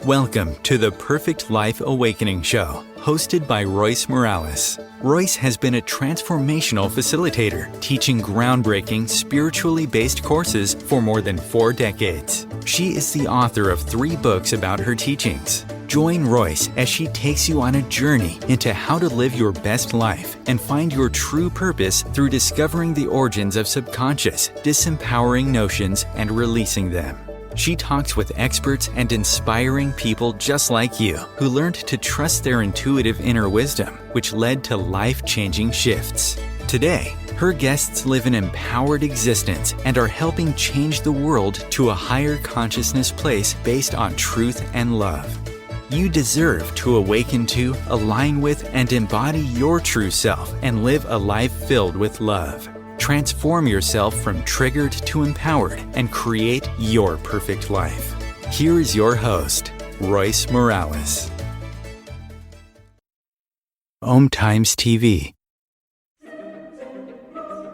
Welcome to the Perfect Life Awakening Show, hosted by Royce Morales. Royce has been a transformational facilitator, teaching groundbreaking, spiritually based courses for more than 4 decades. She is the author of 3 books about her teachings. Join Royce as she takes you on a journey into how to live your best life and find your true purpose through discovering the origins of subconscious, disempowering notions and releasing them. She talks with experts and inspiring people just like you who learned to trust their intuitive inner wisdom, which led to life-changing shifts. Today, her guests live an empowered existence and are helping change the world to a higher consciousness place based on truth and love. You deserve to awaken to, align with, and embody your true self and live a life filled with love. Transform yourself from triggered to empowered and create your perfect life. Here is your host, Royce Morales. OMTimes TV.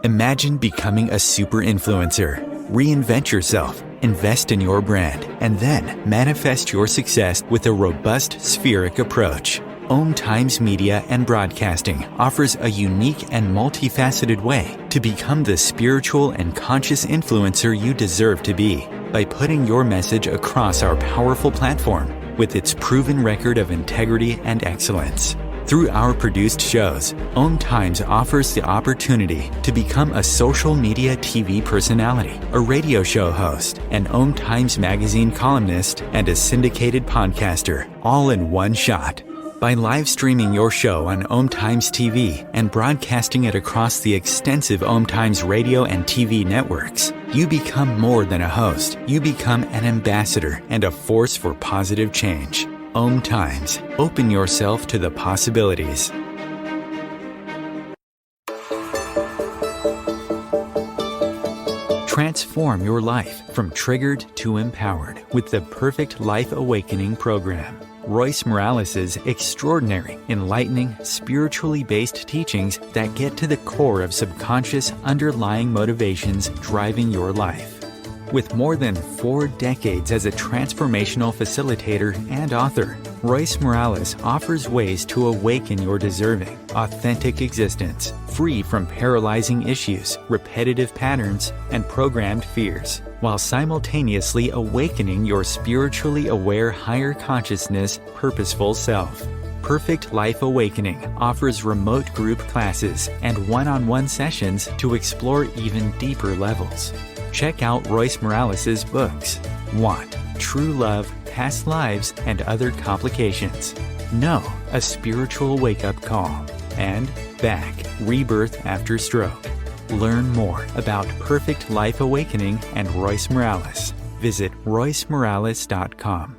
Imagine becoming a super influencer. Reinvent yourself, invest in your brand, and then manifest your success with a robust spheric approach. OMTimes Media and Broadcasting offers a unique and multifaceted way to become the spiritual and conscious influencer you deserve to be by putting your message across our powerful platform with its proven record of integrity and excellence. Through our produced shows, OMTimes offers the opportunity to become a social media TV personality, a radio show host, an OMTimes magazine columnist, and a syndicated podcaster, all in one shot. By live streaming your show on OMTimes TV and broadcasting it across the extensive OMTimes radio and TV networks, you become more than a host. You become an ambassador and a force for positive change. OMTimes. Open yourself to the possibilities. Transform your life from triggered to empowered with the Perfect Life Awakening program. Royce Morales' extraordinary, enlightening, spiritually based teachings that get to the core of subconscious underlying motivations driving your life. With more than 4 decades as a transformational facilitator and author, Royce Morales offers ways to awaken your deserving, authentic existence, free from paralyzing issues, repetitive patterns, and programmed fears, while simultaneously awakening your spiritually aware higher consciousness, purposeful self. Perfect Life Awakening offers remote group classes and one-on-one sessions to explore even deeper levels. Check out Royce Morales' books, Want, True Love, Past Lives, and Other Complications. No, a Spiritual Wake-Up Call. And Back, Rebirth After Stroke. Learn more about Perfect Life Awakening and Royce Morales. Visit roycemorales.com.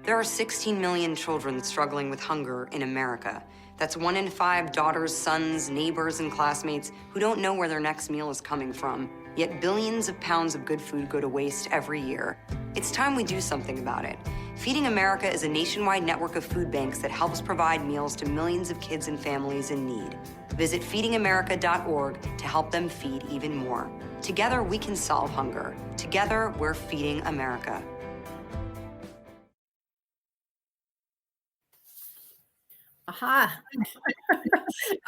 There are 16 million children struggling with hunger in America. That's 1 in 5 daughters, sons, neighbors, and classmates who don't know where their next meal is coming from. Yet billions of pounds of good food go to waste every year. It's time we do something about it. Feeding America is a nationwide network of food banks that helps provide meals to millions of kids and families in need. Visit feedingamerica.org to help them feed even more. Together, we can solve hunger. Together, we're feeding America. Aha.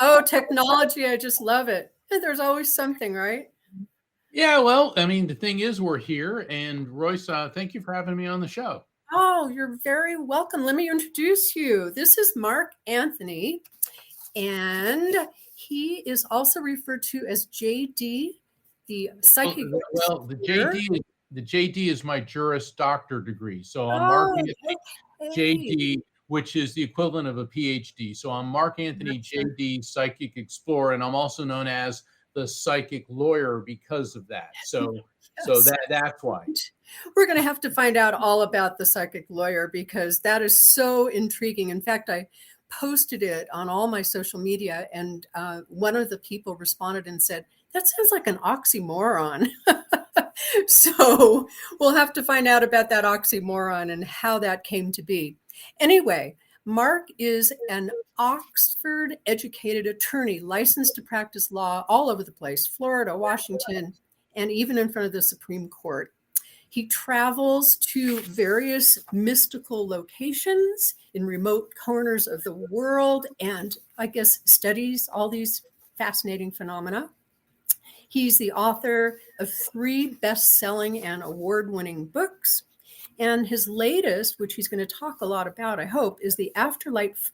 Oh, technology, I just love it. There's always something, right? Yeah, well, I mean, the thing is, we're here. And Royce, thank you for having me on the show. Oh, you're very welcome. Let me introduce you. This is Mark Anthony, and he is also referred to as JD, the psychic. Well, the JD is my Juris Doctor degree. So I'm Mark Anthony JD, which is the equivalent of a PhD. So I'm Mark Anthony JD, Psychic Explorer, and I'm also known as the Psychic Lawyer because of that. So that's why. We're going to have to find out all about the Psychic Lawyer because that is so intriguing. In fact, I posted it on all my social media, and one of the people responded and said, "That sounds like an oxymoron." So we'll have to find out about that oxymoron and how that came to be. Anyway, Mark is an Oxford-educated attorney, licensed to practice law all over the place, Florida, Washington, and even in front of the Supreme Court. He travels to various mystical locations in remote corners of the world and, I guess, studies all these fascinating phenomena. He's the author of 3 best-selling and award-winning books. And his latest, which he's going to talk a lot about, I hope, is the Afterlife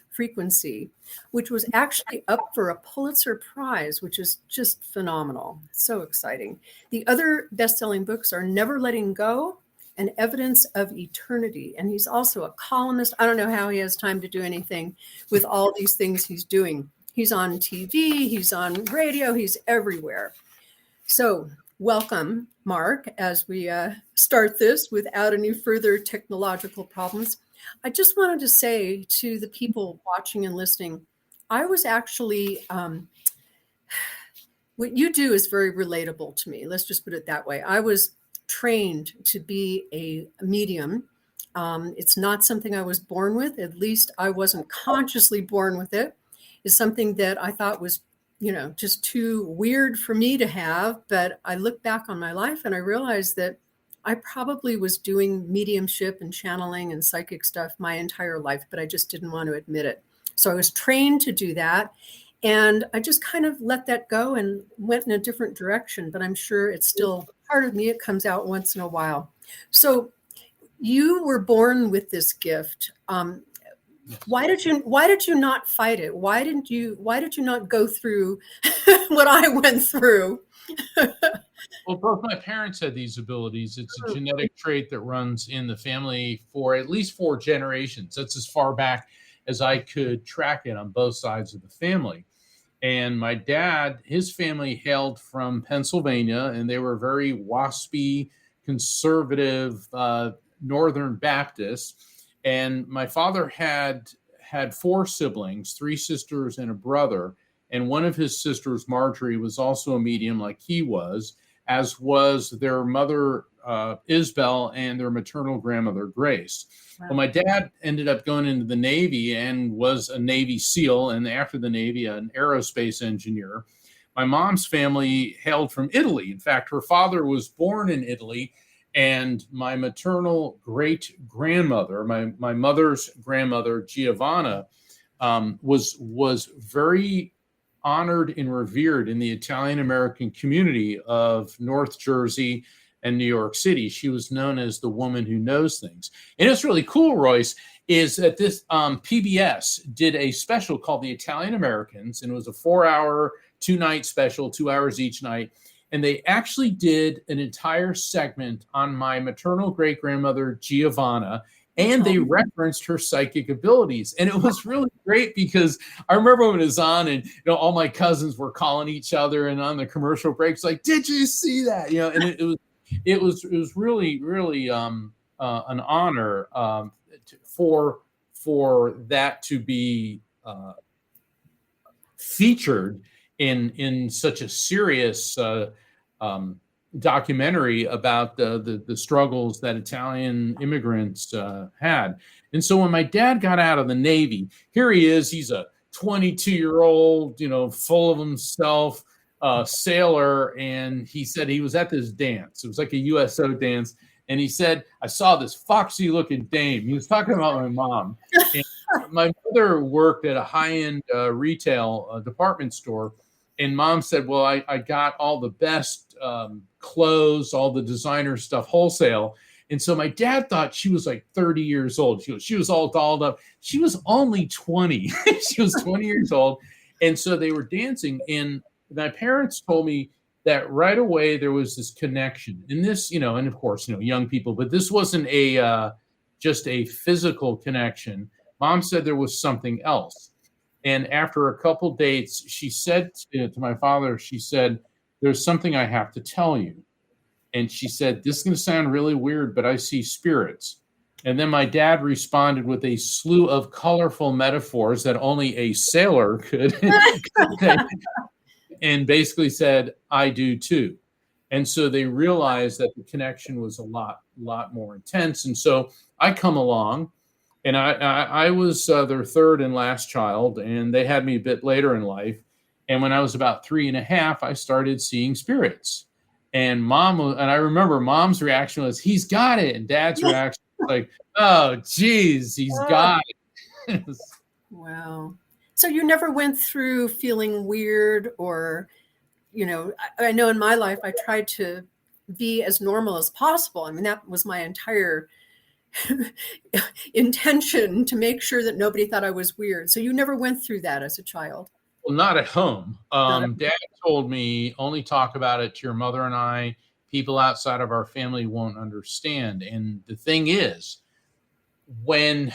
Frequency, which was actually up for a Pulitzer Prize, which is just phenomenal. So exciting. The other best-selling books are Never Letting Go and Evidence of Eternity. And he's also a columnist. I don't know how he has time to do anything with all these things he's doing. He's on TV, he's on radio, he's everywhere. So welcome, Mark, as we start this without any further technological problems. I just wanted to say to the people watching and listening, I was actually, what you do is very relatable to me. Let's just put it that way. I was trained to be a medium. It's not something I was born with. At least I wasn't consciously born with it. It's something that I thought was, just too weird for me to have. But I look back on my life and I realized that I probably was doing mediumship and channeling and psychic stuff my entire life, but I just didn't want to admit it. So I was trained to do that. And I just kind of let that go and went in a different direction. But I'm sure it's still part of me. It comes out once in a while. So you were born with this gift. Why did you not fight it? Why did you not go through what I went through? Well, both my parents had these abilities. It's a genetic trait that runs in the family for at least 4 generations. That's as far back as I could track it on both sides of the family. And my dad, his family hailed from Pennsylvania, and they were very waspy, conservative, Northern Baptists. And my father had 4 siblings, 3 sisters and a brother. And one of his sisters, Marjorie, was also a medium like he was, as was their mother, Isabel, and their maternal grandmother, Grace. Wow. Well, my dad ended up going into the Navy and was a Navy SEAL, and after the Navy, an aerospace engineer. My mom's family hailed from Italy. In fact, her father was born in Italy, and my maternal great-grandmother, my mother's grandmother, Giovanna, was very honored and revered in the Italian-American community of North Jersey and New York City. She was known as the woman who knows things. And it's really cool, Royce, is that this PBS did a special called The Italian Americans, and it was a 4-hour, 2-night special, 2 hours each night. And they actually did an entire segment on my maternal great-grandmother, Giovanna, and they referenced her psychic abilities. And it was really great because I remember when it was on and, all my cousins were calling each other and on the commercial breaks, like, did you see that? And it was really, really an honor for that to be featured in such a serious documentary about the struggles that Italian immigrants had. And so when my dad got out of the Navy, here he is, he's a 22-year-old, full of himself, sailor. And he said he was at this dance. It was like a USO dance. And he said, I saw this foxy looking dame. He was talking about my mom. And my mother worked at a high-end retail department store. And mom said, well, I got all the best clothes, all the designer stuff wholesale. And so my dad thought she was like 30 years old. She was all dolled up. She was only 20. She was 20 years old. And so they were dancing. And my parents told me that right away there was this connection. And this, and of course, young people, but this wasn't just a physical connection. Mom said there was something else. And after a couple dates, she said to my father, she said, there's something I have to tell you. And she said, this is going to sound really weird, but I see spirits. And then my dad responded with a slew of colorful metaphors that only a sailor could say, and basically said, I do too. And so they realized that the connection was a lot more intense. And so I come along. And I was their third and last child, and they had me a bit later in life. And when I was about 3.5, I started seeing spirits. And I remember mom's reaction was, he's got it. And dad's reaction was like, oh, geez, he's got it. Wow. So you never went through feeling weird or, I know in my life, I tried to be as normal as possible. I mean, that was my entire intention, to make sure that nobody thought I was weird. So you never went through that as a child? Well, not at home. Dad told me, only talk about it to your mother and I. People outside of our family won't understand. And the thing is, when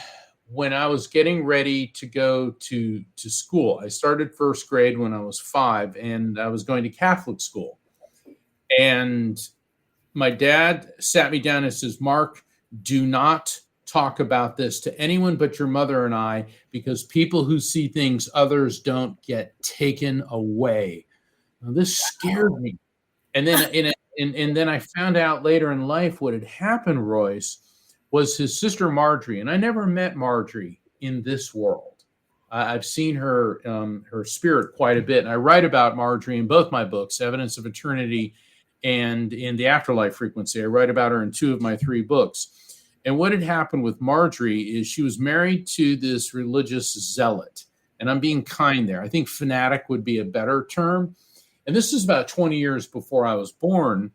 I was getting ready to go to school, I started first grade when I was 5, and I was going to Catholic school. And my dad sat me down and says, Mark, do not talk about this to anyone but your mother and I, because people who see things others don't get taken away. Now, this scared me. And then and then I found out later in life what had happened, Royce, was his sister Marjorie. And I never met Marjorie in this world. I've seen her spirit quite a bit. And I write about Marjorie in both my books, Evidence of Eternity and in The Afterlife Frequency. I write about her in 2 of my 3 books. And what had happened with Marjorie is she was married to this religious zealot. And I'm being kind there. I think fanatic would be a better term. And this is about 20 years before I was born.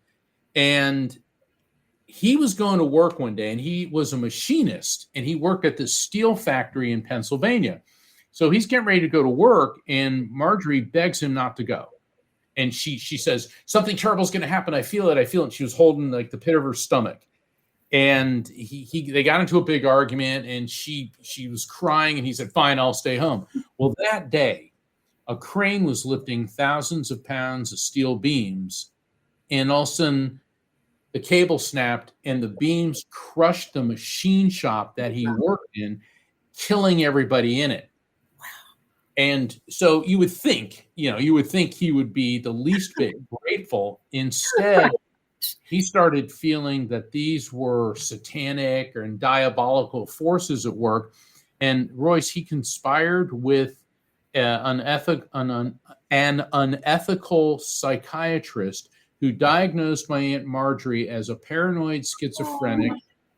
And he was going to work one day, and he was a machinist, and he worked at this steel factory in Pennsylvania. So he's getting ready to go to work, and Marjorie begs him not to go. And she says, something terrible is going to happen. I feel it. And she was holding like the pit of her stomach. And they got into a big argument, and she was crying, and he said, fine, I'll stay home. Well, that day, a crane was lifting thousands of pounds of steel beams, and all of a sudden the cable snapped and the beams crushed the machine shop that he worked in, killing everybody in it. Wow. And so you would think he would be the least bit grateful. Instead, he started feeling that these were satanic and diabolical forces at work. And Royce, he conspired with an unethical psychiatrist who diagnosed my Aunt Marjorie as a paranoid schizophrenic.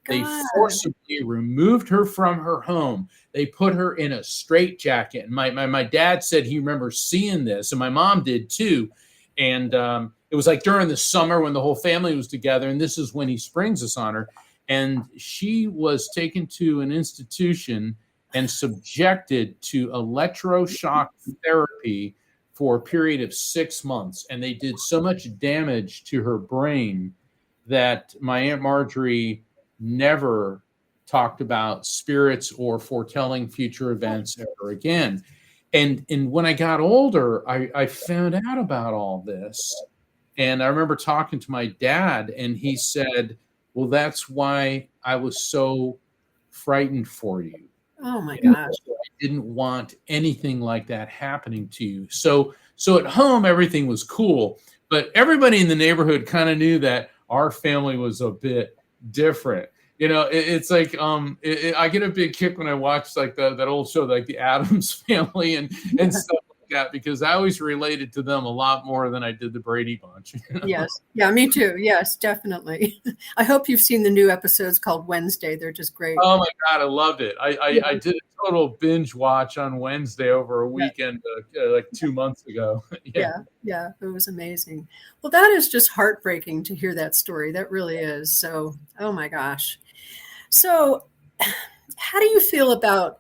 They forcibly removed her from her home. They put her in a straitjacket. And my dad said he remembers seeing this, and my mom did too. And it was like during the summer when the whole family was together, and this is when he springs us on her. And she was taken to an institution and subjected to electroshock therapy for a period of 6 months. And they did so much damage to her brain that my Aunt Marjorie never talked about spirits or foretelling future events ever again. And when I got older, I found out about all this. And I remember talking to my dad, and he said, well, that's why I was so frightened for you. Oh my gosh. I didn't want anything like that happening to you. So at home, everything was cool, but everybody in the neighborhood kind of knew that our family was a bit different. It's like I get a big kick when I watch like that old show, like the Addams Family and stuff like that, because I always related to them a lot more than I did the Brady Bunch. Yes. Yeah, me too. Yes, definitely. I hope you've seen the new episodes called Wednesday. They're just great. Oh my God, I loved it. I did a total binge watch on Wednesday over a weekend like 2 months ago. Yeah, it was amazing. Well, that is just heartbreaking to hear that story. That really is. So, oh my gosh. So how do you feel about,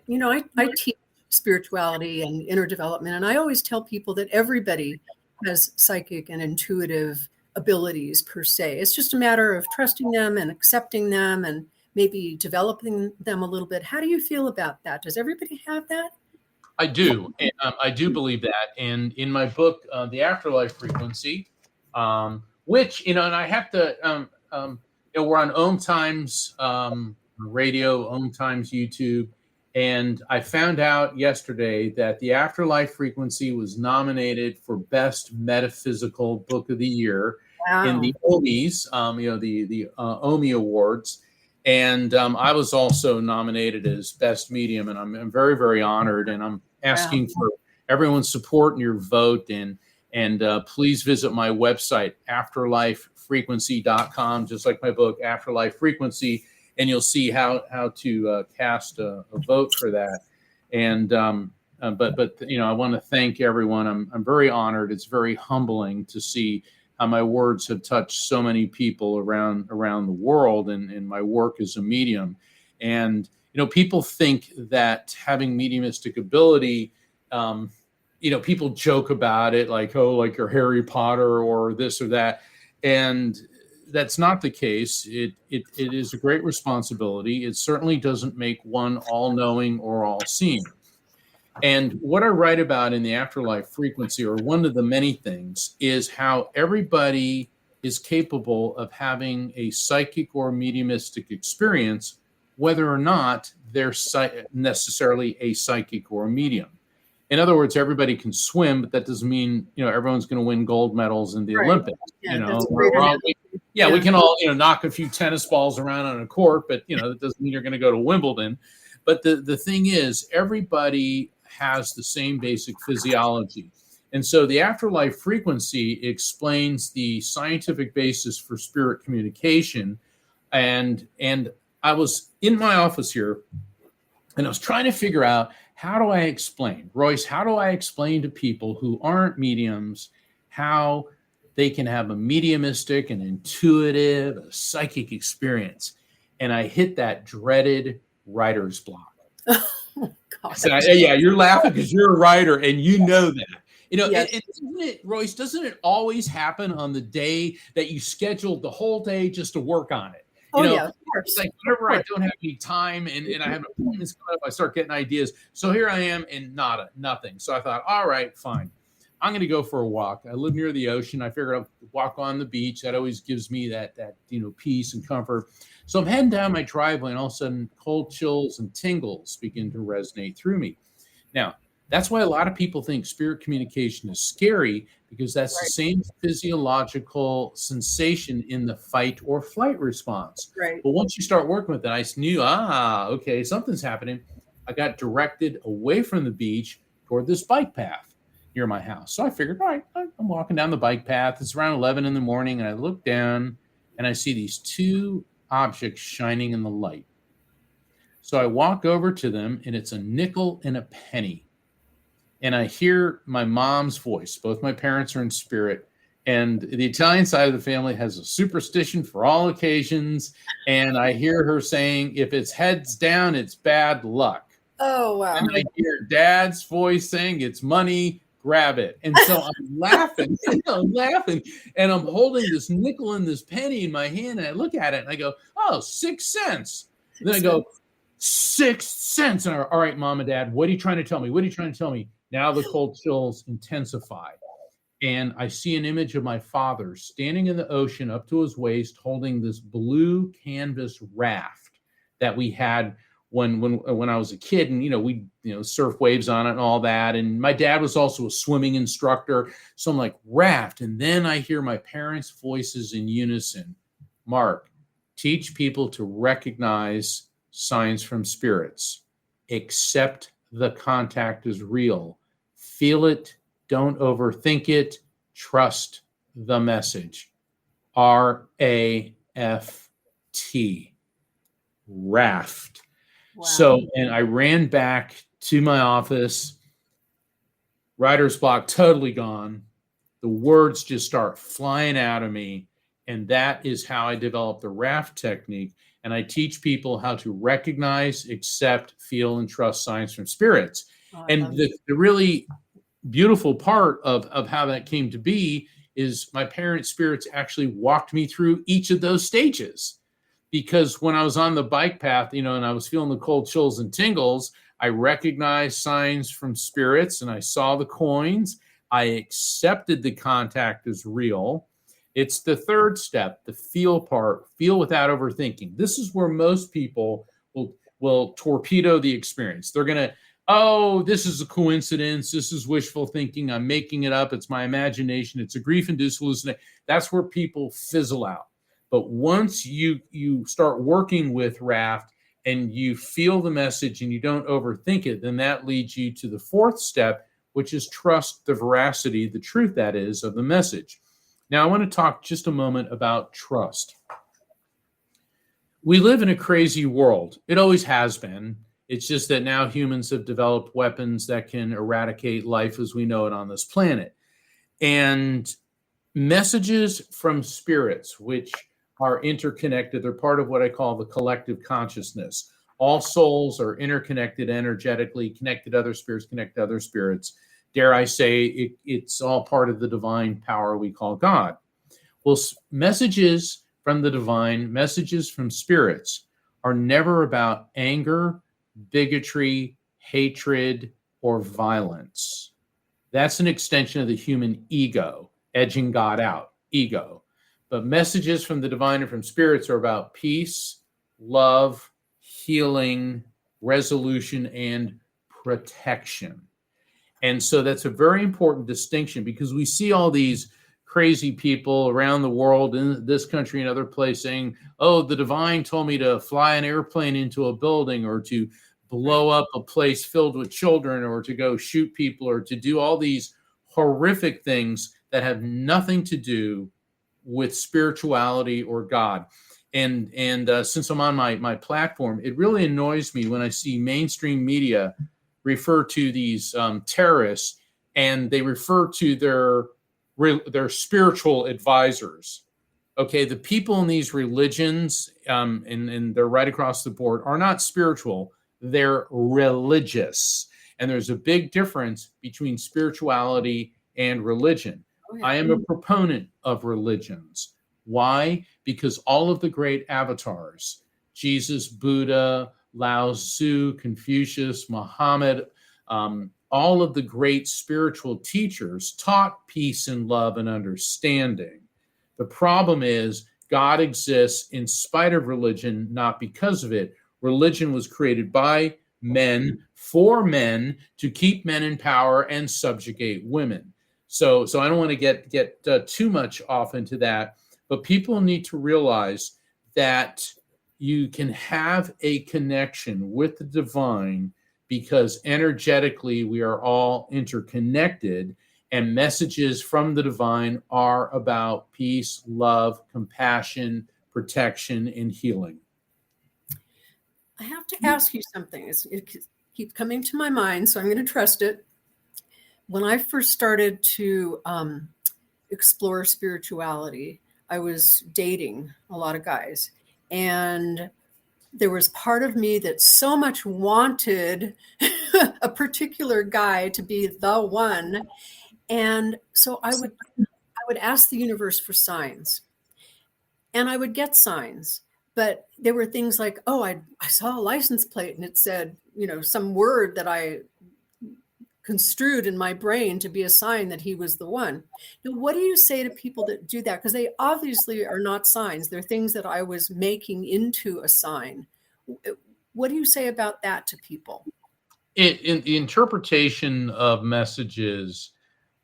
I teach spirituality and inner development, and I always tell people that everybody has psychic and intuitive abilities per se. It's just a matter of trusting them and accepting them and maybe developing them a little bit. How do you feel about that? Does everybody have that? I do. And, I do believe that. And in my book, The Afterlife Frequency, which, and I have to, we're on OMTimes radio, OMTimes YouTube. And I found out yesterday that The Afterlife Frequency was nominated for Best Metaphysical Book of the Year in the OMIs, the OMI Awards. And I was also nominated as Best Medium, and I'm very, very honored. And I'm asking for everyone's support and your vote. And And please visit my website, afterlifefrequency.com, just like my book, Afterlife Frequency, and you'll see how to cast a vote for that. And but I want to thank everyone. I'm very honored. It's very humbling to see how my words have touched so many people around the world, and my work as a medium. And people think that having mediumistic ability, people joke about it, like, oh, like you're Harry Potter or this or that. And that's not the case. It is a great responsibility. It certainly doesn't make one all-knowing or all-seeing. And what I write about in the Afterlife Frequency, or one of the many things, is how everybody is capable of having a psychic or mediumistic experience, whether or not they're necessarily a psychic or a medium. In other words, everybody can swim, but that doesn't mean everyone's going to win gold medals in the Olympics. Yeah, we can all knock a few tennis balls around on a court, but that doesn't mean you're going to go to Wimbledon. But the thing is, everybody has the same basic physiology. And so the Afterlife Frequency explains the scientific basis for spirit communication. And I was in my office here, and I was trying to figure out, how do I explain, Royce, how do I explain to people who aren't mediums how they can have a mediumistic, an intuitive, a psychic experience? And I hit that dreaded writer's block. Oh, God. So you're laughing because you're a writer and you know that. Yes. And isn't it, Royce, doesn't it always happen on the day that you scheduled the whole day just to work on it? Of course. It's like whenever I don't have any time and I have appointments coming up, I start getting ideas. So here I am and nothing. So I thought, all right, fine. I'm going to go for a walk. I live near the ocean. I figured I'd walk on the beach. That always gives me that peace and comfort. So I'm heading down my driveway, and all of a sudden cold chills and tingles begin to resonate through me. Now, that's why a lot of people think spirit communication is scary, because that's the same physiological sensation in the fight or flight response. Right. But once you start working with it, I knew, okay, something's happening. I got directed away from the beach toward this bike path near my house. So I figured, all right, I'm walking down the bike path. It's around 11 in the morning, and I look down and I see these two objects shining in the light. So I walk over to them, and it's a nickel and a penny. And I hear my mom's voice. Both my parents are in spirit. And the Italian side of the family has a superstition for all occasions. And I hear her saying, if it's heads down, it's bad luck. Oh, wow. And I hear Dad's voice saying, it's money, grab it. And so I'm laughing. And I'm holding this nickel and this penny in my hand. And I look at it and I go, oh, 6 cents. And then I go, 6 cents. And all right, Mom and Dad, what are you trying to tell me? What are you trying to tell me? Now the cold chills intensify. And I see an image of my father standing in the ocean up to his waist, holding this blue canvas raft that we had when I was a kid. And, we surf waves on it and all that. And my dad was also a swimming instructor. So I'm like, raft. And then I hear my parents' voices in unison. Mark, teach people to recognize signs from spirits. Accept the contact is real. Feel it. Don't overthink it. Trust the message. RAFT. Raft. Wow. So, and I ran back to my office. Writer's block totally gone. The words just start flying out of me. And that is how I developed the raft technique. And I teach people how to recognize, accept, feel, and trust signs from spirits. And the really beautiful part of how that came to be is my parents' spirits actually walked me through each of those stages. Because when I was on the bike path, and I was feeling the cold chills and tingles, I recognized signs from spirits and I saw the coins. I accepted the contact as real. It's the third step, the feel part, feel without overthinking. This is where most people will torpedo the experience. They're going to, oh, this is a coincidence. This is wishful thinking. I'm making it up. It's my imagination. It's a grief-induced hallucination. That's where people fizzle out. But once you start working with Raft and you feel the message and you don't overthink it, then that leads you to the fourth step, which is trust the veracity, the truth that is, of the message. Now, I want to talk just a moment about trust. We live in a crazy world. It always has been. It's just that now humans have developed weapons that can eradicate life as we know it on this planet. And messages from spirits, which are interconnected, they're part of what I call the collective consciousness. All souls are interconnected energetically, connected to other spirits, connected to other spirits. Dare I say, it's all part of the divine power we call God. Well, messages from the divine, messages from spirits, are never about anger, bigotry, hatred, or violence. That's an extension of the human ego, edging God out, ego. But messages from the divine and from spirits are about peace, love, healing, resolution, and protection. And so that's a very important distinction, because we see all these crazy people around the world, in this country and other places, saying, oh, the divine told me to fly an airplane into a building, or to blow up a place filled with children, or to go shoot people, or to do all these horrific things that have nothing to do with spirituality or God. And since I'm on my platform, it really annoys me when I see mainstream media refer to these terrorists, and they refer to their spiritual advisors. Okay, the people in these religions, and they're right across the board, are not spiritual, they're religious. And there's a big difference between spirituality and religion. Oh, yeah. I am a proponent of religions. Why? Because all of the great avatars, Jesus, Buddha, Lao Tzu, Confucius, Muhammad, all of the great spiritual teachers taught peace and love and understanding. The problem is God exists in spite of religion, not because of it. Religion was created by men, for men, to keep men in power and subjugate women. So I don't want to get too much off into that, but people need to realize that you can have a connection with the divine, because energetically we are all interconnected, and messages from the divine are about peace, love, compassion, protection, and healing. I have to ask you something. It keeps coming to my mind, so I'm going to trust it. When I first started to explore spirituality, I was dating a lot of guys, and there was part of me that so much wanted a particular guy to be the one. And so I would ask the universe for signs, and I would get signs. But there were things like, oh, I saw a license plate and it said, some word that I construed in my brain to be a sign that he was the one. Now, what do you say to people that do that? Because they obviously are not signs. They're things that I was making into a sign. What do you say about that to people? In the interpretation of messages,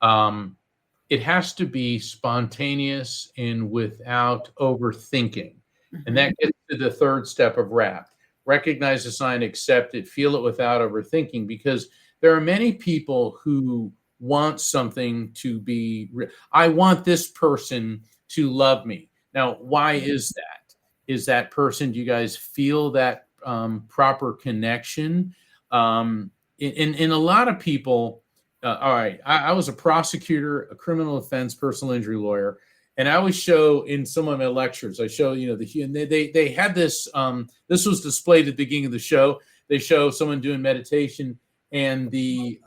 it has to be spontaneous and without overthinking. Mm-hmm. And that gets to the third step of RAP. Recognize the sign, accept it, feel it without overthinking, because there are many people who want something to be, I want this person to love me. Now, why is that? Is that person, do you guys feel that proper connection? In a lot of people, all right, I was a prosecutor, a criminal offense, personal injury lawyer, and I always show in some of my lectures, I show, they had this, this was displayed at the beginning of the show. They show someone doing meditation and the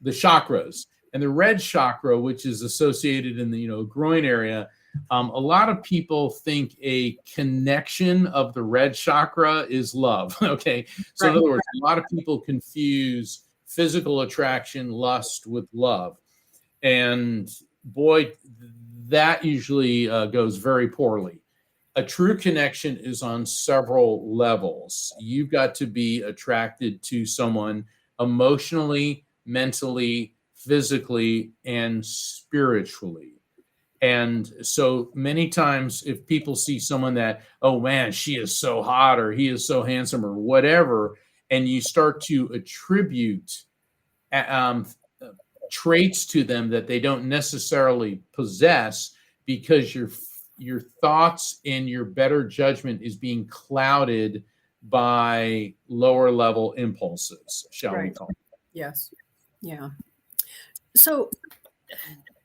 chakras, and the red chakra, which is associated in the, groin area. A lot of people think a connection of the red chakra is love. Okay. So right. In other words, a lot of people confuse physical attraction, lust with love. And boy, that usually goes very poorly. A true connection is on several levels. You've got to be attracted to someone emotionally, mentally, physically, and spiritually. And so many times if people see someone that, oh man, she is so hot, or he is so handsome, or whatever, and you start to attribute traits to them that they don't necessarily possess, because your thoughts and your better judgment is being clouded by lower level impulses, shall we Right. call it. Yes. Yeah. So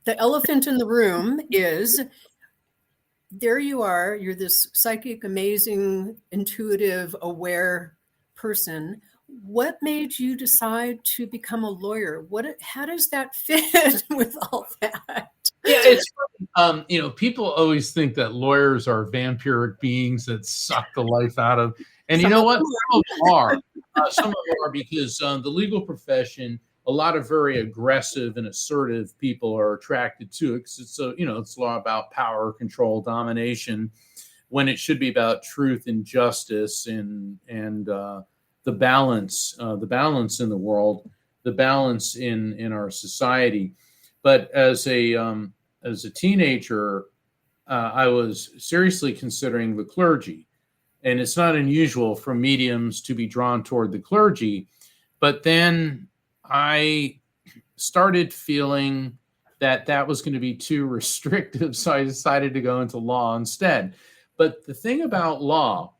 the elephant in the room is, there you are, you're this psychic, amazing, intuitive, aware person. What made you decide to become a lawyer? How does that fit with all that? Yeah, it's funny. People always think that lawyers are vampiric beings that suck the life out of, and you Some know of what? them Some of them are. Some of them are, because the legal profession, a lot of very aggressive and assertive people are attracted to it, because it's it's a lot about power, control, domination, when it should be about truth and justice and the balance in the world, the balance in our society. But as a teenager, I was seriously considering the clergy, and it's not unusual for mediums to be drawn toward the clergy. But then I started feeling that that was going to be too restrictive, so I decided to go into law instead. But the thing about law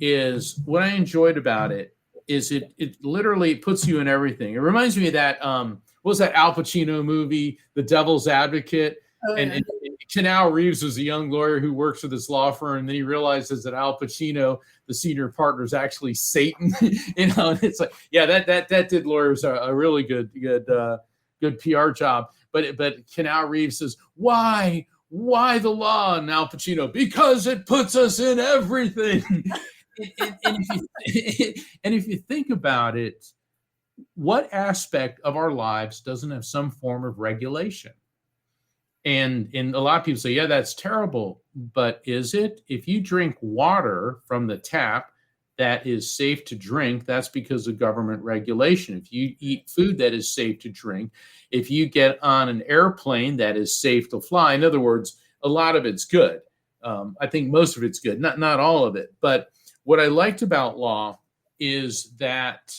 is, what I enjoyed about it is it literally puts you in everything. It reminds me of that what was that Al Pacino movie, The Devil's Advocate? Oh, And, yeah. and Keanu Reeves was a young lawyer who works for this law firm, and then he realizes that Al Pacino, the senior partner, is actually Satan. And it's like, yeah, that did lawyers a really good PR job. But Keanu Reeves says, why the law? And Al Pacino, because it puts us in everything. And if you think about it, what aspect of our lives doesn't have some form of regulation? And a lot of people say, yeah, that's terrible. But is it? If you drink water from the tap that is safe to drink, that's because of government regulation. If you eat food that is safe to drink, if you get on an airplane that is safe to fly, in other words, a lot of it's good. I think most of it's good, not all of it. But what I liked about law is that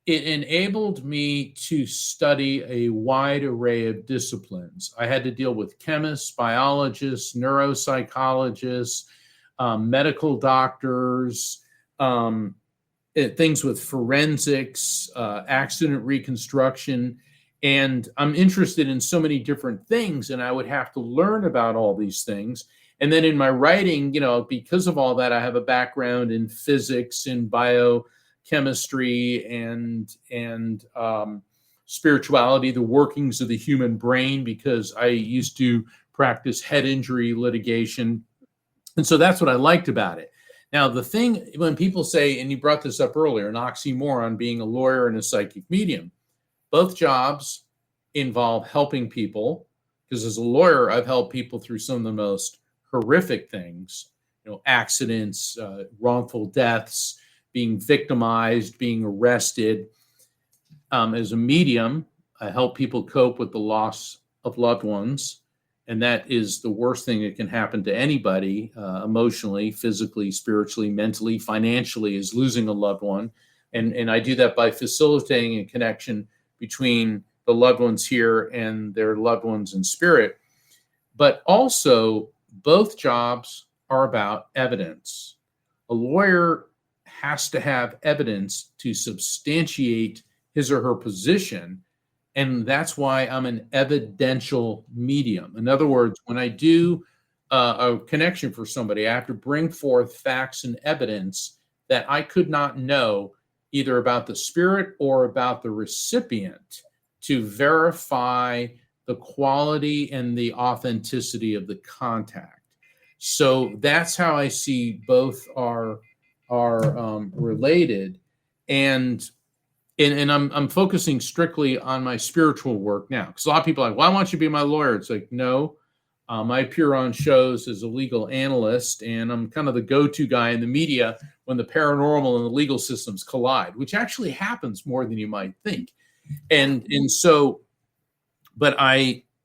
it enabled me to study a wide array of disciplines. I had to deal with chemists, biologists, neuropsychologists, medical doctors, things with forensics, accident reconstruction. And I'm interested in so many different things, and I would have to learn about all these things. And then in my writing, because of all that, I have a background in physics and biochemistry and spirituality, the workings of the human brain, because I used to practice head injury litigation. And so that's what I liked about it. Now, the thing, when people say, and you brought this up earlier, an oxymoron, being a lawyer and a psychic medium, both jobs involve helping people, because as a lawyer, I've helped people through some of the most horrific things, accidents, wrongful deaths, being victimized, being arrested. As a medium, I help people cope with the loss of loved ones. And that is the worst thing that can happen to anybody, emotionally, physically, spiritually, mentally, financially, is losing a loved one. And I do that by facilitating a connection between the loved ones here and their loved ones in spirit. But also, both jobs are about evidence. A lawyer has to have evidence to substantiate his or her position. And that's why I'm an evidential medium. In other words, when I do a connection for somebody, I have to bring forth facts and evidence that I could not know either about the spirit or about the recipient, to verify the quality and the authenticity of the contact. So that's how I see both are related. And I'm focusing strictly on my spiritual work now, because a lot of people are like, why won't you be my lawyer? It's like, no, I appear on shows as a legal analyst, and I'm kind of the go-to guy in the media when the paranormal and the legal systems collide, which actually happens more than you might think. And so, but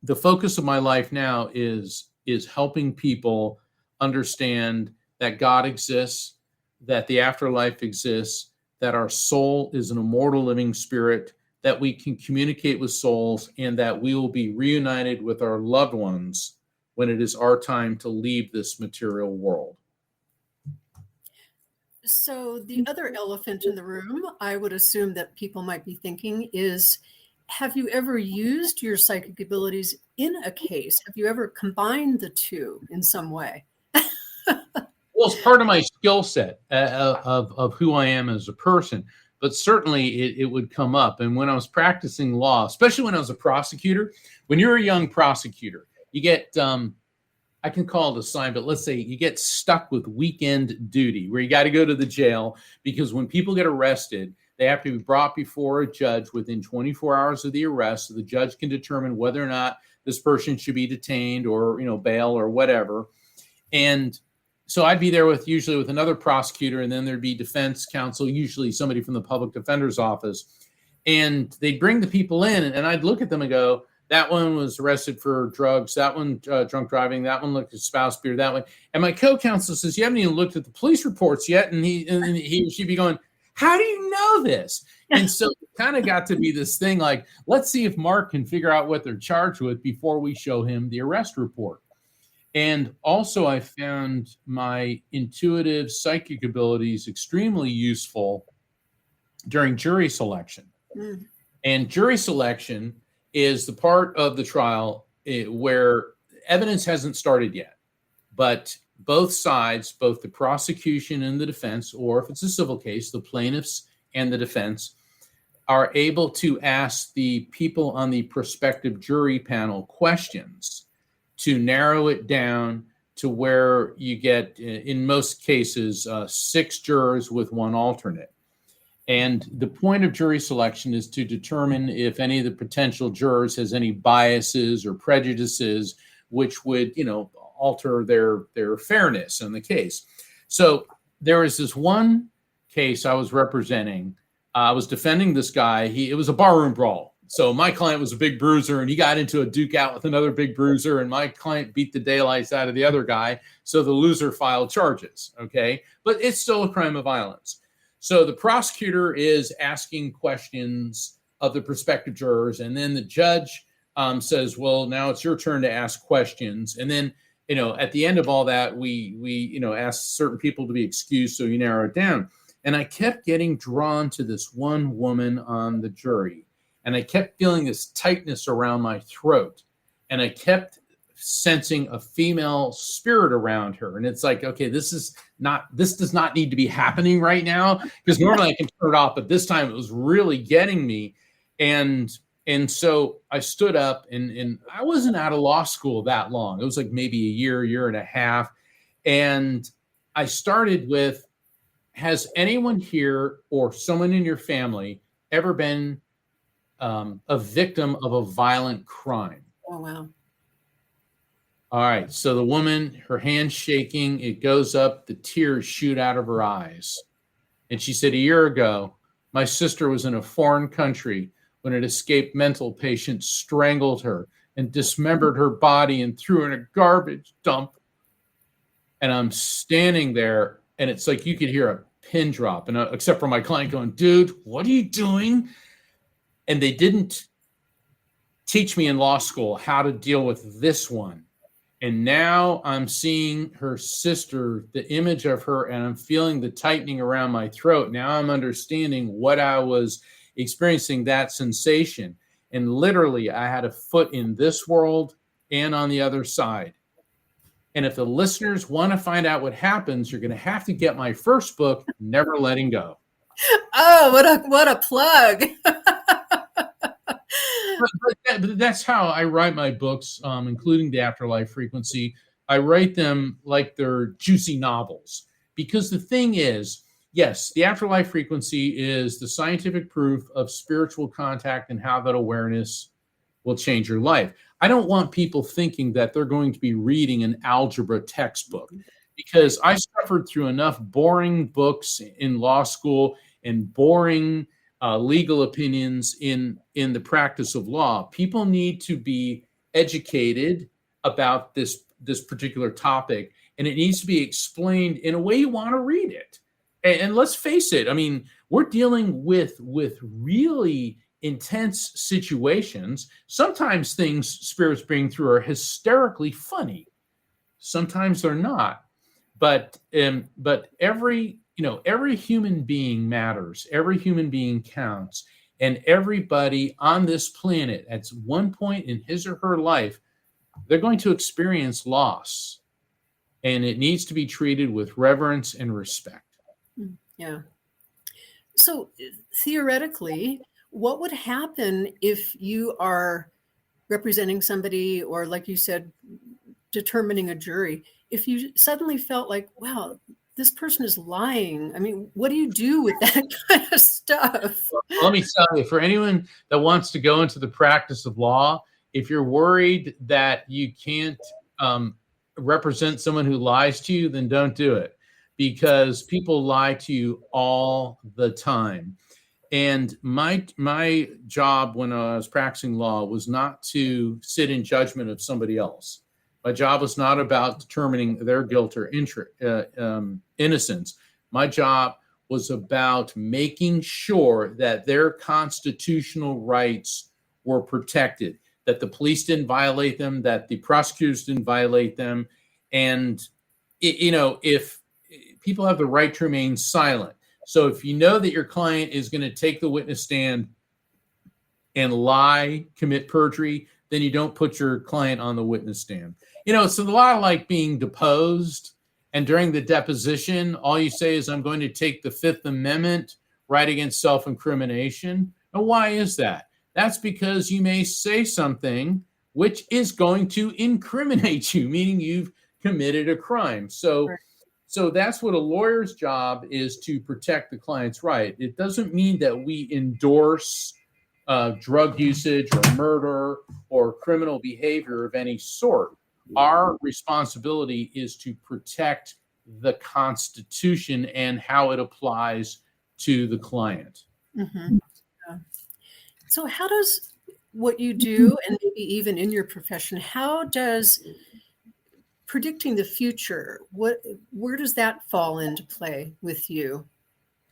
the focus of my life now is helping people understand that God exists, that the afterlife exists, that our soul is an immortal living spirit that we can communicate with souls and that we will be reunited with our loved ones when it is our time to leave this material world. So the other elephant in the room, I would assume that people might be thinking is, have you ever used your psychic abilities in a case? Have you ever combined the two in some way? Well, it's part of my skill set of who I am as a person, but certainly it would come up. And when I was practicing law, especially when I was a prosecutor, when you're a young prosecutor, you get, I can call it a sign, but let's say you get stuck with weekend duty where you got to go to the jail because when people get arrested, they have to be brought before a judge within 24 hours of the arrest. So the judge can determine whether or not this person should be detained or, bail or whatever. And so I'd be there usually with another prosecutor, and then there'd be defense counsel, usually somebody from the public defender's office. And they'd bring the people in, and I'd look at them and go, that one was arrested for drugs, that one drunk driving, that one looked at spouse beer, that one. And my co-counsel says, you haven't even looked at the police reports yet. And he or she'd be going, how do you know this? And so it kind of got to be this thing like, let's see if Mark can figure out what they're charged with before we show him the arrest report. And also I found my intuitive psychic abilities extremely useful during jury selection. Mm. And jury selection is the part of the trial where evidence hasn't started yet, but both sides, both the prosecution and the defense, or if it's a civil case, the plaintiffs and the defense, are able to ask the people on the prospective jury panel questions to narrow it down to where you get, in most cases, 6 jurors with 1 alternate. And the point of jury selection is to determine if any of the potential jurors has any biases or prejudices, which would, alter their fairness in the case. So there was this one case I was representing. I was defending this guy. It was a barroom brawl. So my client was a big bruiser, and he got into a duke out with another big bruiser, and my client beat the daylights out of the other guy. So the loser filed charges, okay? But it's still a crime of violence. So the prosecutor is asking questions of the prospective jurors, and then the judge says, well, now it's your turn to ask questions. And then, at the end of all that, we ask certain people to be excused, so you narrow it down. And I kept getting drawn to this one woman on the jury. And I kept feeling this tightness around my throat. And I kept sensing a female spirit around her. And it's like, okay, this does not need to be happening right now, because normally I can turn it off, but this time it was really getting me. And so I stood up, and I wasn't out of law school that long. It was like maybe a year and a half. And I started with, has anyone here or someone in your family ever been a victim of a violent crime? Oh, wow. All right. So the woman, her hand shaking, it goes up, the tears shoot out of her eyes. And she said, a year ago, my sister was in a foreign country when an escaped mental patient strangled her and dismembered her body and threw her in a garbage dump. And I'm standing there, and it's like you could hear a pin drop, and except for my client going, dude, what are you doing? And they didn't teach me in law school how to deal with this one. And now I'm seeing her sister, the image of her, and I'm feeling the tightening around my throat. Now I'm understanding what I was experiencing, that sensation. And literally, I had a foot in this world and on the other side. And if the listeners want to find out what happens, you're going to have to get my first book, Never Letting Go. Oh, what a plug. But that's how I write my books, including The Afterlife Frequency. I write them like they're juicy novels, because the thing is, yes, The Afterlife Frequency is the scientific proof of spiritual contact and how that awareness will change your life. I don't want people thinking that they're going to be reading an algebra textbook, because I suffered through enough boring books in law school and boring legal opinions in the practice of law. People need to be educated about this particular topic, and it needs to be explained in a way you want to read it. And let's face it, I mean, we're dealing with really intense situations, sometimes things spirits bring through are hysterically funny. Sometimes they're not. But every human being matters. Every human being counts. And everybody on this planet at one point in his or her life, they're going to experience loss. And it needs to be treated with reverence and respect. Yeah. So theoretically, what would happen if you are representing somebody, or like you said, determining a jury, if you suddenly felt like, wow, this person is lying? I mean, what do you do with that kind of stuff? Well, let me tell you, for anyone that wants to go into the practice of law, if you're worried that you can't represent someone who lies to you, then don't do it, because people lie to you all the time. And my job when I was practicing law was not to sit in judgment of somebody else. My job was not about determining their guilt or innocence. My job was about making sure that their constitutional rights were protected, that the police didn't violate them, that the prosecutors didn't violate them. And, if people have the right to remain silent. So if you know that your client is going to take the witness stand and lie, commit perjury, then you don't put your client on the witness stand. It's a lot like being deposed, and during the deposition, all you say is, I'm going to take the Fifth Amendment right against self-incrimination. And why is that? That's because you may say something which is going to incriminate you, meaning you've committed a crime. So that's what a lawyer's job is, to protect the client's right. It doesn't mean that we endorse drug usage or murder or criminal behavior of any sort. Our responsibility is to protect the Constitution and how it applies to the client. Mm-hmm. Yeah. So how does what you do, and maybe even in your profession, how does predicting the future, where does that fall into play with you?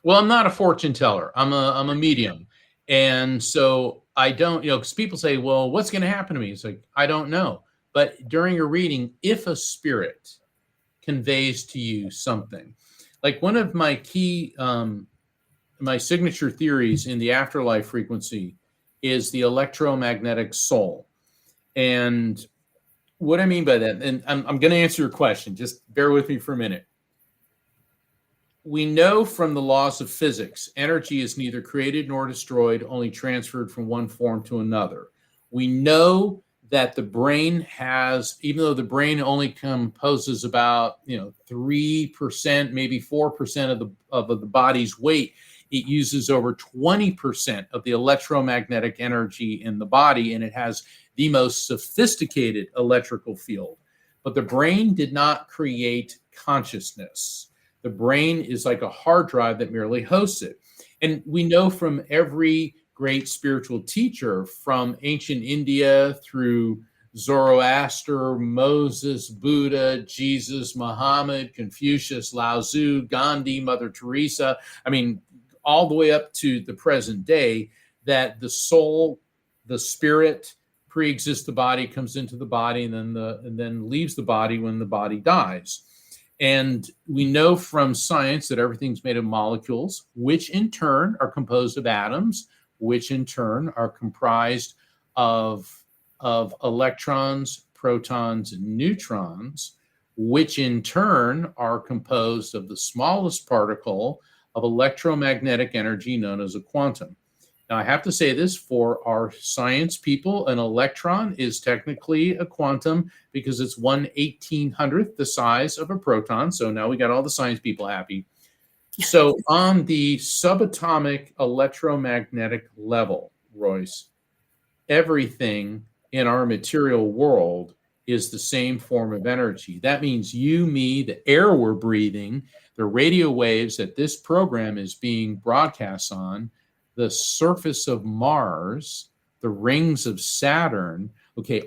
Well, I'm not a fortune teller. I'm a medium. And so I don't, because people say, well, what's going to happen to me? It's like, I don't know. But during a reading, if a spirit conveys to you something, like one of my key, my signature theories in the afterlife frequency is the electromagnetic soul. And what I mean by that, and I'm going to answer your question, just bear with me for a minute. We know from the laws of physics, energy is neither created nor destroyed, only transferred from one form to another. We know that the brain has, even though the brain only composes about 3%, maybe 4% of the body's weight, it uses over 20% of the electromagnetic energy in the body, and it has the most sophisticated electrical field. But the brain did not create consciousness. The brain is like a hard drive that merely hosts it. And we know from every great spiritual teacher, from ancient India through Zoroaster, Moses, Buddha, Jesus, Muhammad, Confucius, Lao Tzu, Gandhi, Mother Teresa, all the way up to the present day, that the soul, the spirit, pre-exists the body, comes into the body, and then leaves the body when the body dies. And we know from science that everything's made of molecules, which in turn are composed of atoms, which in turn are comprised of electrons, protons, and neutrons, which in turn are composed of the smallest particle of electromagnetic energy known as a quantum. Now, I have to say this for our science people, an electron is technically a quantum because it's 1/1800th the size of a proton. So now we got all the science people happy. So on the subatomic electromagnetic level, Royce, everything in our material world is the same form of energy. That means you, me, the air we're breathing, the radio waves that this program is being broadcast on, the surface of Mars, the rings of Saturn,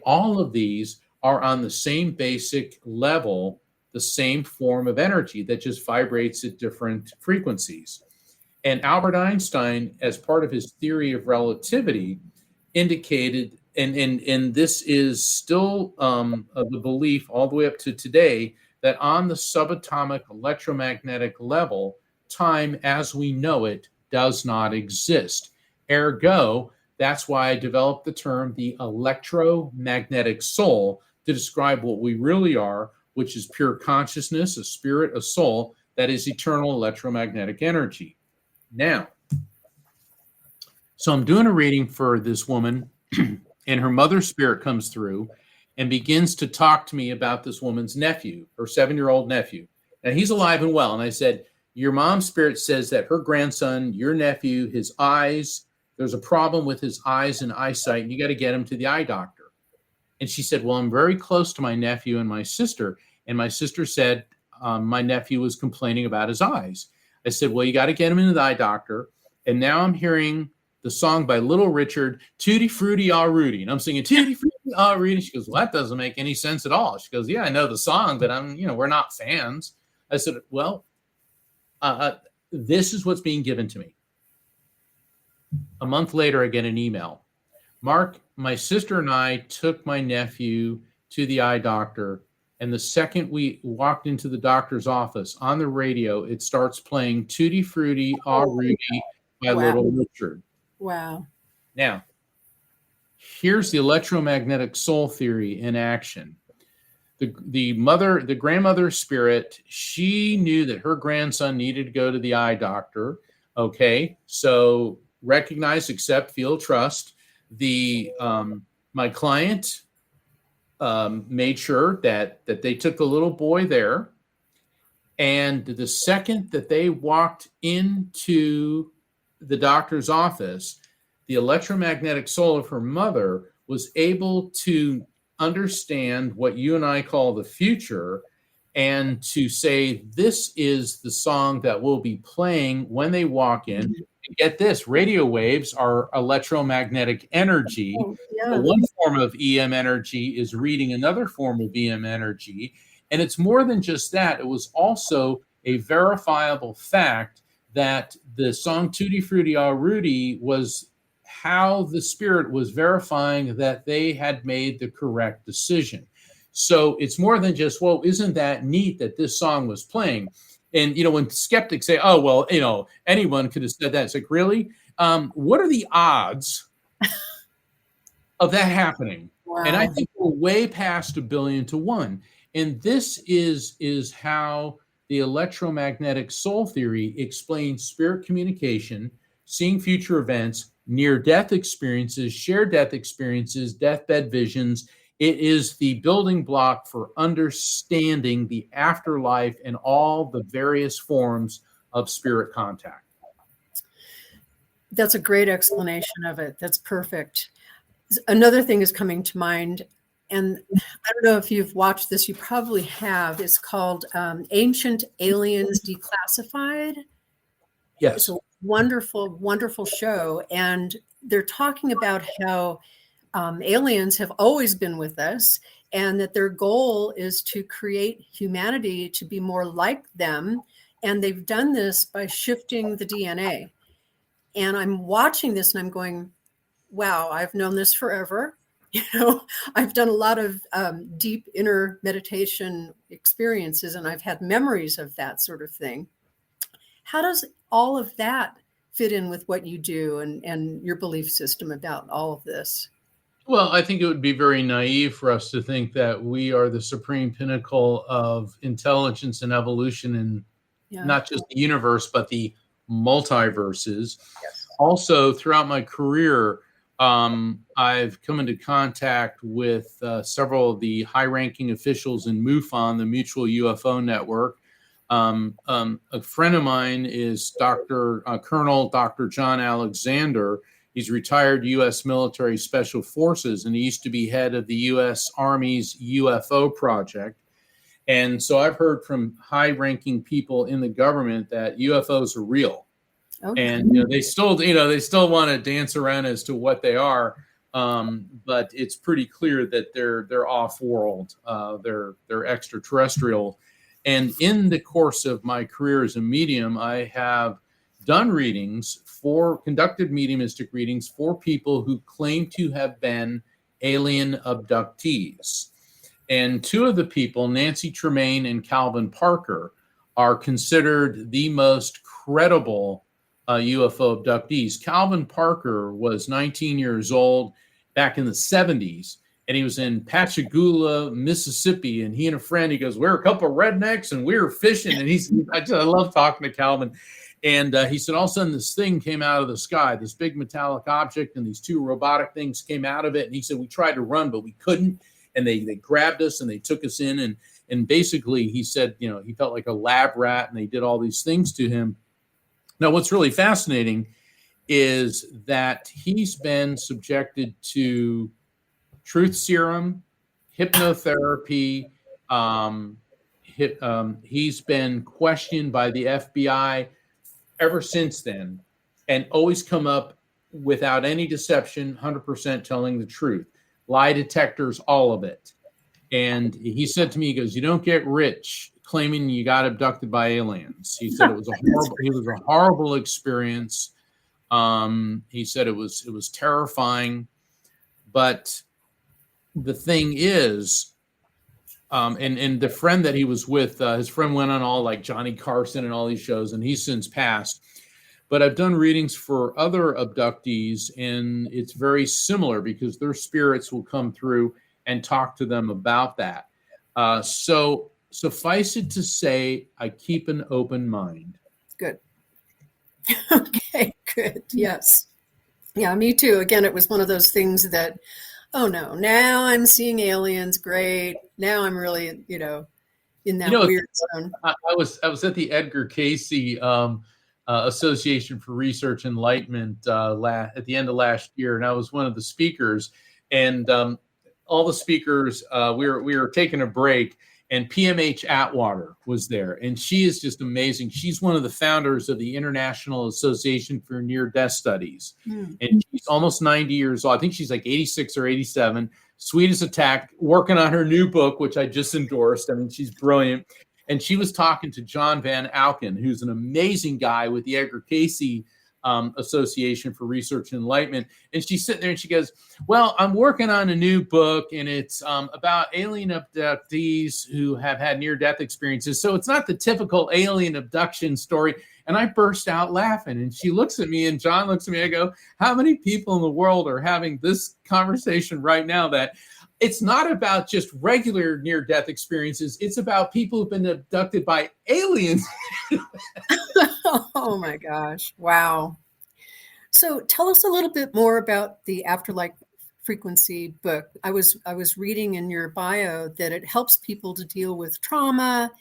all of these are on the same basic level, the same form of energy that just vibrates at different frequencies. And Albert Einstein, as part of his theory of relativity, indicated, and this is still the belief all the way up to today, that on the subatomic electromagnetic level, time as we know it does not exist. Ergo, that's why I developed the term the electromagnetic soul to describe what we really are, which is pure consciousness, a spirit, a soul that is eternal electromagnetic energy. Now, so I'm doing a reading for this woman, and her mother's spirit comes through and begins to talk to me about this woman's nephew, her 7-year-old nephew. And he's alive and well. And I said, your mom's spirit says that her grandson, your nephew, his eyes, there's a problem with his eyes and eyesight, and you got to get him to the eye doctor. And she said, well, I'm very close to my nephew and my sister. And my sister said, my nephew was complaining about his eyes. I said, well, you got to get him into the eye doctor. And now I'm hearing the song by Little Richard, Tutti Frutti All Rudy. And I'm singing Tutti Frutti All Rudy. She goes, well, that doesn't make any sense at all. She goes, yeah, I know the song, but we're not fans. I said, well, this is what's being given to me. A month later, I get an email. Mark, my sister and I took my nephew to the eye doctor. And the second we walked into the doctor's office, on the radio, it starts playing Tutti Frutti All Rudy by Little Richard. Wow. Now, here's the electromagnetic soul theory in action. The grandmother spirit, she knew that her grandson needed to go to the eye doctor. Okay, so recognize, accept, feel, trust. My client made sure that they took the little boy there. And the second that they walked into the doctor's office, the electromagnetic soul of her mother was able to understand what you and I call the future, and to say, this is the song that will be playing when they walk in. Get this, radio waves are electromagnetic energy. Oh, yeah. One form of EM energy is reading another form of EM energy. And it's more than just that. It was also a verifiable fact that the song Tutti Frutti All Rudy was how the spirit was verifying that they had made the correct decision. So it's more than just, well, isn't that neat that this song was playing? And, when skeptics say, oh, well, anyone could have said that. It's like, really? What are the odds of that happening? Wow. And I think we're way past 1 billion to 1. And this is how the electromagnetic soul theory explains spirit communication, seeing future events, near-death experiences, shared death experiences, deathbed visions. It is the building block for understanding the afterlife and all the various forms of spirit contact. That's a great explanation of it. That's perfect. Another thing is coming to mind, and I don't know if you've watched this. You probably have. It's called Ancient Aliens Declassified. Yes. It's a wonderful, wonderful show. And they're talking about how aliens have always been with us, and that their goal is to create humanity to be more like them. And they've done this by shifting the DNA. And I'm watching this and I'm going, wow, I've known this forever. I've done a lot of deep inner meditation experiences, and I've had memories of that sort of thing. How does all of that fit in with what you do and your belief system about all of this? Well, I think it would be very naive for us to think that we are the supreme pinnacle of intelligence and evolution in not just the universe, but the multiverses. Yes. Also, throughout my career, I've come into contact with several of the high-ranking officials in MUFON, the Mutual UFO Network. A friend of mine is Colonel Dr. John Alexander. He's retired U.S. military special forces, and he used to be head of the U.S. Army's UFO project. And so I've heard from high-ranking people in the government that UFOs are real. Okay. And they still want to dance around as to what they are, but it's pretty clear that they're off-world, they're extraterrestrial. And in the course of my career as a medium, I have done conducted mediumistic readings for people who claim to have been alien abductees. And two of the people, Nancy Tremaine and Calvin Parker, are considered the most credible UFO abductees. Calvin Parker was 19 years old back in the 70s, and he was in Pascagoula, Mississippi, and he and a friend, he goes, we're a couple of rednecks, and we were fishing, and I love talking to Calvin, and he said, all of a sudden, this thing came out of the sky, this big metallic object, and these two robotic things came out of it, and he said, we tried to run, but we couldn't, and they grabbed us, and they took us in, and basically, he said, he felt like a lab rat, and they did all these things to him. Now, what's really fascinating is that he's been subjected to truth serum, hypnotherapy. He's been questioned by the FBI ever since then, and always come up without any deception, 100% telling the truth. Lie detectors, all of it. And he said to me, he goes, you don't get rich claiming you got abducted by aliens. He said it was a horrible experience. He said it was terrifying. But the thing is, and the friend that he was with, his friend went on all like Johnny Carson and all these shows, and he's since passed. But I've done readings for other abductees, and it's very similar because their spirits will come through and talk to them about that. So suffice it to say, I keep an open mind. Good. Okay, good. Yes. Yeah, me too. Again, it was one of those things that, oh no, now I'm seeing aliens. Great. Now I'm really, in that weird zone. I was at the Edgar Cayce Association for Research Enlightenment at the end of last year, and I was one of the speakers. And all the speakers, we were taking a break, and PMH Atwater was there, and she is just amazing. She's one of the founders of the International Association for Near-Death Studies, and she's almost 90 years old. I think she's like 86 or 87. Sweet as a tack, working on her new book, which I just endorsed. I mean, she's brilliant. And she was talking to John Van Alken, who's an amazing guy with the Edgar Cayce Association for Research and Enlightenment. And she's sitting there and she goes, well, I'm working on a new book, and it's about alien abductees who have had near-death experiences. So it's not the typical alien abduction story. And I burst out laughing. And she looks at me, and John looks at me. I go, how many people in the world are having this conversation right now that it's not about just regular near-death experiences. It's about people who've been abducted by aliens. Oh my gosh. Wow. So tell us a little bit more about the Afterlife Frequency book. I was reading in your bio that it helps people to deal with trauma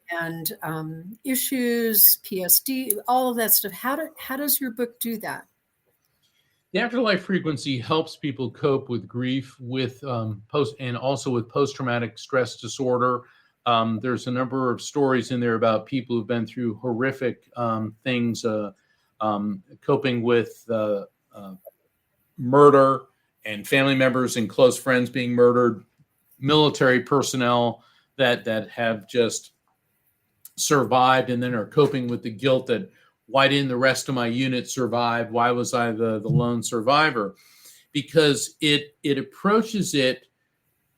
and issues, PSD, all of that stuff. How does your book do that? The Afterlife Frequency helps people cope with grief, with and also with post-traumatic stress disorder. There's a number of stories in there about people who've been through horrific things, coping with murder and family members and close friends being murdered, military personnel that have just survived and then are coping with the guilt that, why didn't the rest of my unit survive? Why was I the lone survivor? Because it approaches it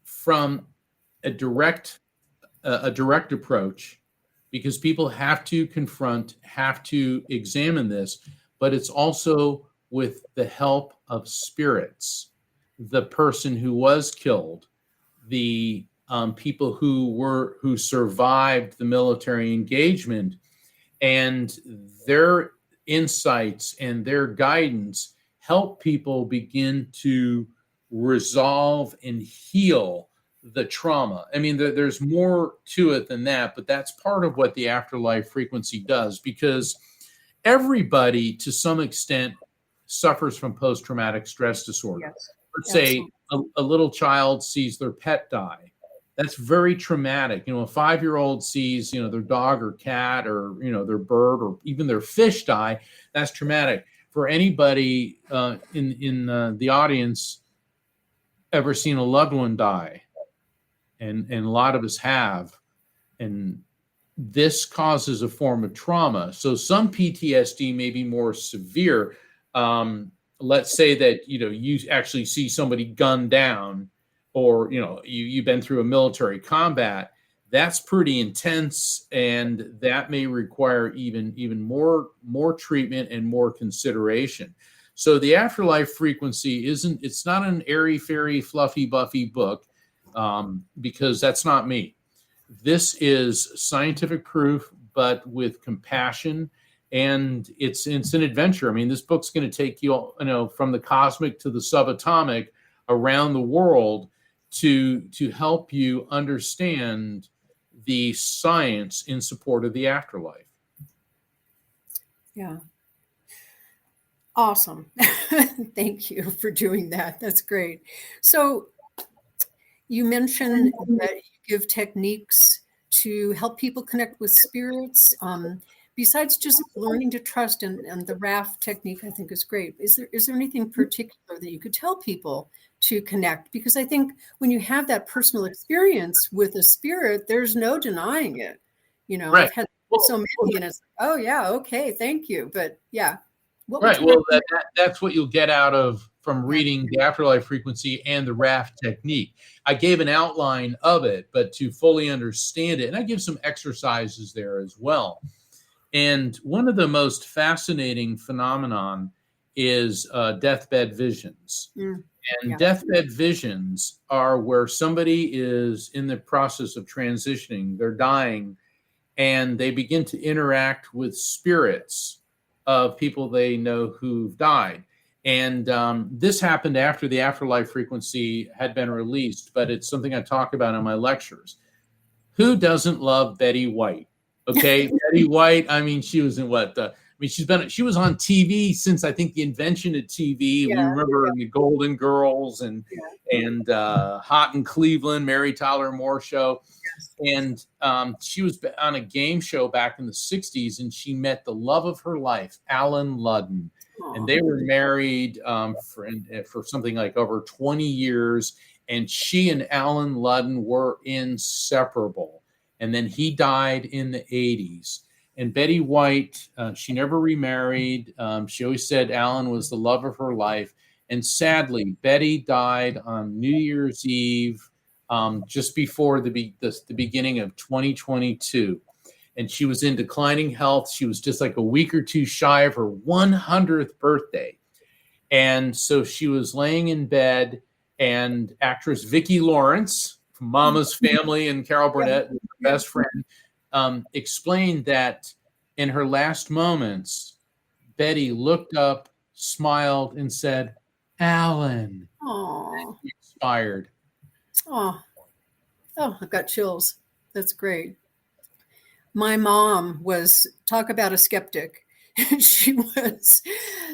from a direct approach, because people have to confront, have to examine this, but it's also with the help of spirits, the person who was killed, the people who survived the military engagement, and their insights and their guidance help people begin to resolve and heal the trauma. I mean, there's more to it than that, but that's part of what the Afterlife Frequency does, because everybody to some extent suffers from post-traumatic stress disorder. Yes. Let's say a little child sees their pet die. That's very traumatic. A 5-year-old sees, their dog or cat or, their bird or even their fish die. That's traumatic. For anybody in the audience ever seen a loved one die, and a lot of us have, and this causes a form of trauma. So some PTSD may be more severe. Let's say that, you actually see somebody gunned down, or, you've been through a military combat. That's pretty intense, and that may require even more treatment and more consideration. So the Afterlife Frequency it's not an airy fairy fluffy buffy book, because that's not me. This is scientific proof, but with compassion, and it's an adventure. I mean, this book's going to take you, from the cosmic to the subatomic around the world to help you understand the science in support of the afterlife. Yeah. Awesome. Thank you for doing that. That's great. So you mentioned that you give techniques to help people connect with spirits. Besides just learning to trust, and the RAF technique, I think, is great. Is there anything particular that you could tell people to connect? Because I think when you have that personal experience with a spirit, there's no denying it. Right. I've had so many, and it's, oh yeah, okay, thank you. But yeah. Right. Well, that's what you'll get from reading the Afterlife Frequency and the RAF technique. I gave an outline of it, but to fully understand it, and I give some exercises there as well. And one of the most fascinating phenomenon is deathbed visions. And deathbed visions are where somebody is in the process of transitioning, they're dying, and they begin to interact with spirits of people they know who've died. And this happened after the Afterlife Frequency had been released, but it's something I talk about in my lectures. Who doesn't love Betty White? Okay, Betty White. I mean, she was in she was on TV since, I think, the invention of TV. We remember the Golden Girls and Hot in Cleveland, Mary Tyler Moore Show. And she was on a game show back in the 60s, and she met the love of her life, Alan Ludden. And they were married for something like over 20 years. And she and Alan Ludden were inseparable. And then he died in the 80s. And Betty White, she never remarried. She always said Alan was the love of her life. And sadly, Betty died on New Year's Eve, just before the beginning of 2022. And she was in declining health. She was just like a week or two shy of her 100th birthday. And so she was laying in bed, and actress Vicki Lawrence from Mama's Family and Carol Burnett, her best friend, explained that in her last moments, Betty looked up, smiled, and said, "Alan." And he expired. Oh, I've got chills. That's great. My mom talk about a skeptic. She was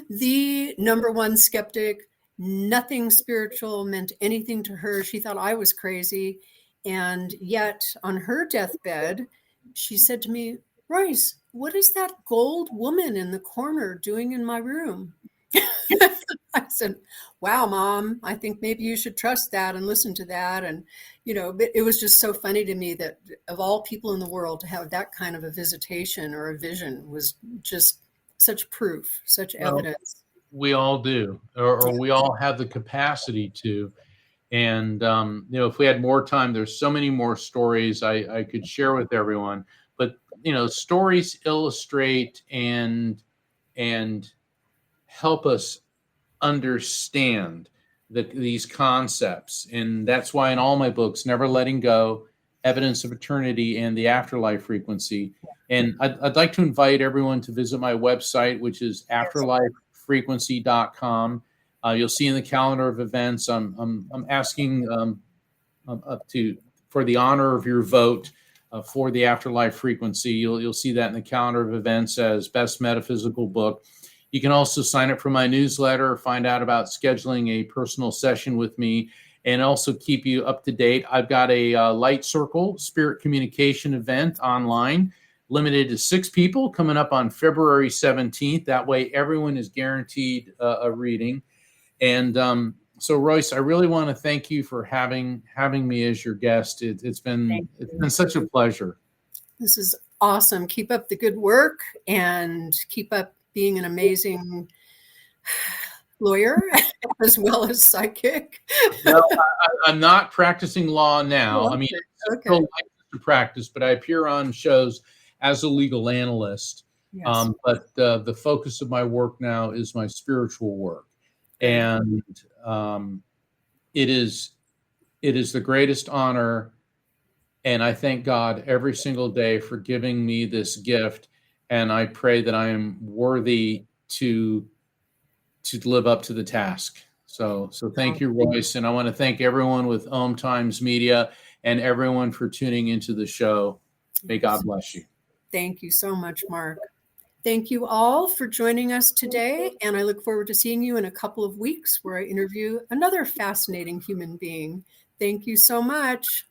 the number one skeptic. Nothing spiritual meant anything to her. She thought I was crazy. And yet on her deathbed, she said to me, "Royce, what is that gold woman in the corner doing in my room?" I said, "Wow, Mom, I think maybe you should trust that and listen to that." And, it was just so funny to me that of all people in the world to have that kind of a visitation or a vision was just such proof, such evidence. We all do, or we all have the capacity to. And, if we had more time, there's so many more stories I could share with everyone. But, stories illustrate and help us understand these concepts. And that's why in all my books, Never Letting Go, Evidence of Eternity, and the Afterlife Frequency. And I'd like to invite everyone to visit my website, which is afterlifefrequency.com. You'll see in the calendar of events, I'm asking for the honor of your vote for the Afterlife Frequency. You'll see that in the calendar of events as best metaphysical book. You can also sign up for my newsletter, find out about scheduling a personal session with me, and also keep you up to date. I've got a Light Circle Spirit Communication event online, limited to 6 people, coming up on February 17th. That way, everyone is guaranteed a reading. And so, Royce, I really want to thank you for having me as your guest. It's been such a pleasure. This is Awesome. Keep up the good work and keep up being an amazing lawyer as well as psychic. No, I'm not practicing law now. I mean, it's Okay. still licensed to practice, but I appear on shows as a legal analyst. Yes. But the focus of my work now is my spiritual work, Great. and it is the greatest honor. And I thank God every single day for giving me this gift. And I pray that I am worthy to live up to the task. So thank you, Royce. And I want to thank everyone with OMTimes Media and everyone for tuning into the show. May God bless you. Thank you so much, Mark. Thank you all for joining us today. And I look forward to seeing you in a couple of weeks where I interview another fascinating human being. Thank you so much.